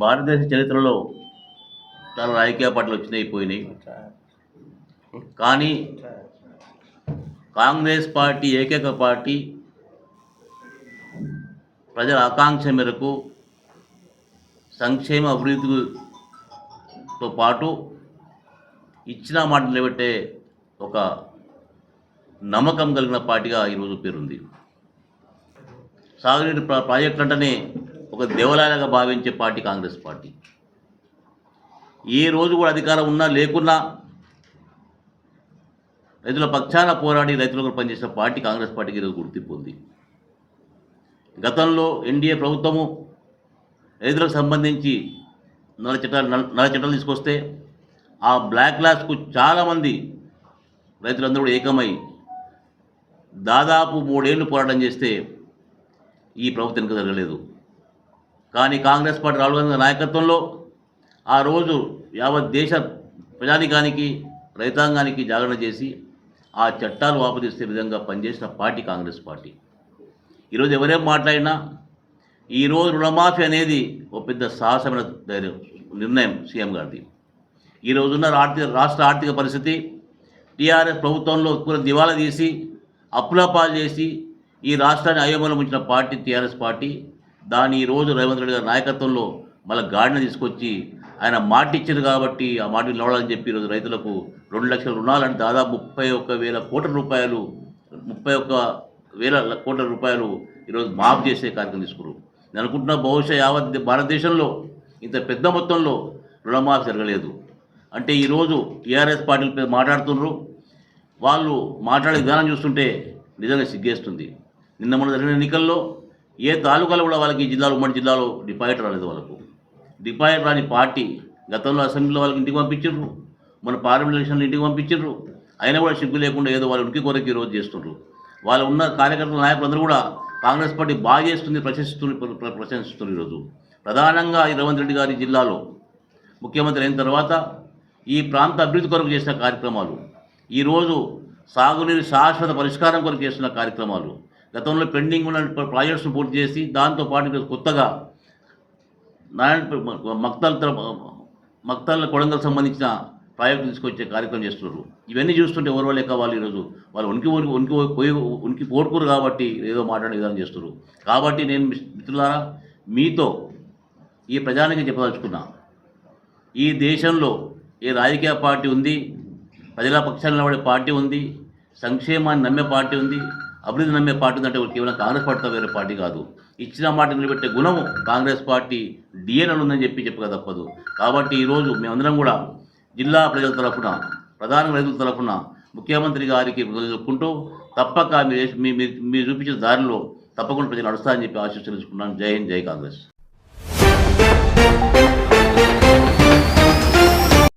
భారతదేశ చరిత్రలో చాలా రాజకీయ పార్టీలు వచ్చినాయి పోయినాయి. కానీ కాంగ్రెస్ పార్టీ ఏకైక పార్టీ ప్రజల ఆకాంక్ష మేరకు సంక్షేమ అభివృద్ధితో పాటు ఇచ్చిన మాట నిలబెట్టే ఒక నమ్మకం కలిగిన పార్టీగా ఈరోజు పేరుంది. సాగునీటి ప్రాజెక్టులు అంటేనే ఒక దేవాలయాలుగా భావించే పార్టీ కాంగ్రెస్ పార్టీ. ఏ రోజు కూడా అధికారం ఉన్నా లేకున్నా రైతుల పక్షాన పోరాడి రైతులకు పనిచేసిన పార్టీ కాంగ్రెస్ పార్టీకి ఈరోజు గుర్తింపు ఉంది. గతంలో ఎన్డీఏ ప్రభుత్వము రైతులకు సంబంధించి నల్ల చట్టాలు తీసుకొస్తే ఆ బ్లాక్ లాస్కు చాలామంది రైతులందరూ కూడా ఏకమై దాదాపు 3 ఏళ్ళు పోరాటం చేస్తే ఈ ప్రభుత్వం ఇంకా జరగలేదు. కానీ కాంగ్రెస్ పార్టీ రాహుల్ గాంధీ నాయకత్వంలో ఆ రోజు యావత్ దేశ ప్రజానికానికి రైతాంగానికి జాగరణ చేసి ఆ చట్టాలు వాపసు విధంగా పనిచేసిన పార్టీ కాంగ్రెస్ పార్టీ. ఈరోజు ఎవరేం మాట్లాడినా ఈరోజు రుణమాఫీ అనేది ఒక పెద్ద సాహసమైన నిర్ణయం సీఎం గారిది. ఈ రోజున్న రాష్ట్ర ఆర్థిక పరిస్థితి టీఆర్ఎస్ ప్రభుత్వంలో పూర్తి దివాలా తీసి అప్పుల పాలు చేసి ఈ రాష్ట్రాన్ని అయోమయంలో ఉంచిన పార్టీ టీఆర్ఎస్ పార్టీ. దాని ఈరోజు రేవంత్ రెడ్డి గారి నాయకత్వంలో మళ్ళీ గాడిని తీసుకొచ్చి ఆయన మాట ఇచ్చారు కాబట్టి ఆ మాట నిలవాలని చెప్పి ఈరోజు రైతులకు 2 లక్షల రుణాలంటే దాదాపు 31,000 కోట్ల రూపాయలు 31,000 కోట్ల రూపాయలు ఈరోజు మాఫ్ చేసే కార్యక్రమం తీసుకున్నారు. నేను అనుకుంటున్నా బహుశా యావత్ భారతదేశంలో ఇంత పెద్ద మొత్తంలో రుణమాఫీ జరగలేదు. అంటే ఈరోజు టీఆర్ఎస్ పార్టీలు మాట్లాడుతున్నారు. వాళ్ళు మాట్లాడే విధానం చూస్తుంటే నిజంగా సిగ్గేస్తుంది. నిన్న మొన్న జరిగిన ఎన్నికల్లో ఏ తాలూకాలో కూడా వాళ్ళకి జిల్లాలో ఉమ్మడి జిల్లాలో డిపాజిట్ రాలేదు. వాళ్ళకు డిపాజిట్ రాని పార్టీ గతంలో అసెంబ్లీలో వాళ్ళకి ఇంటికి పంపించారు, మన పార్లమెంట్ ఎలక్షన్లో ఇంటికి పంపించారు. అయినా కూడా సిగ్గు లేకుండా ఏదో వాళ్ళ ఉనికి కొరకు ఈరోజు చేస్తుండ్రు. వాళ్ళు ఉన్న కార్యకర్తల నాయకులందరూ కూడా కాంగ్రెస్ పార్టీ బాగా చేస్తుంది ప్రశంసిస్తున్నారు. ఈరోజు ప్రధానంగా ఈ రేవంత్ రెడ్డి గారి జిల్లాలో ముఖ్యమంత్రి అయిన తర్వాత ఈ ప్రాంత అభివృద్ధి కొరకు చేసిన కార్యక్రమాలు, ఈరోజు సాగునీరు శాశ్వత పరిష్కారం కొరకు చేస్తున్న కార్యక్రమాలు, గతంలో పెండింగ్ ఉన్న ప్రాజెక్ట్స్ను పూర్తి చేసి దాంతోపాటు కొత్తగా మక్తల్ కొడంగల్ సంబంధించిన ప్రాజెక్టు తీసుకొచ్చే కార్యక్రమం చేస్తున్నారు. ఇవన్నీ చూస్తుంటే ఎవరు లేక వాళ్ళు ఈరోజు వాళ్ళు ఉనికి పోడుకోరు కాబట్టి ఏదో మాట్లాడే విధానం చేస్తున్నారు. కాబట్టి నేను మిత్రులారా మీతో ఈ ప్రజానికి చెప్పదలుచుకున్నా, ఈ దేశంలో ఏ రాజకీయ పార్టీ ఉంది, ప్రజల పక్షాన్ని నిలబడే పార్టీ ఉంది, సంక్షేమాన్ని నమ్మే పార్టీ ఉంది, అభివృద్ధి నమ్మే పార్టీ ఉందంటే కేవలం కాంగ్రెస్ పార్టీతో వేరే పార్టీ కాదు. ఇచ్చిన మాట నిలబెట్టే గుణము కాంగ్రెస్ పార్టీ డిఎన్ఎల్ ఉందని చెప్పక తప్పదు. కాబట్టి ఈరోజు మేమందరం కూడా జిల్లా ప్రజల తరఫున ప్రధాన రైతుల తరఫున ముఖ్యమంత్రి గారికి చెప్పుకుంటూ తప్పక మీరు చూపించిన దారిలో తప్పకుండా ప్రజలు నడుస్తారని చెప్పి ఆశీస్సులు తెలుసుకున్నాను. జై హింద్, జై కాంగ్రెస్.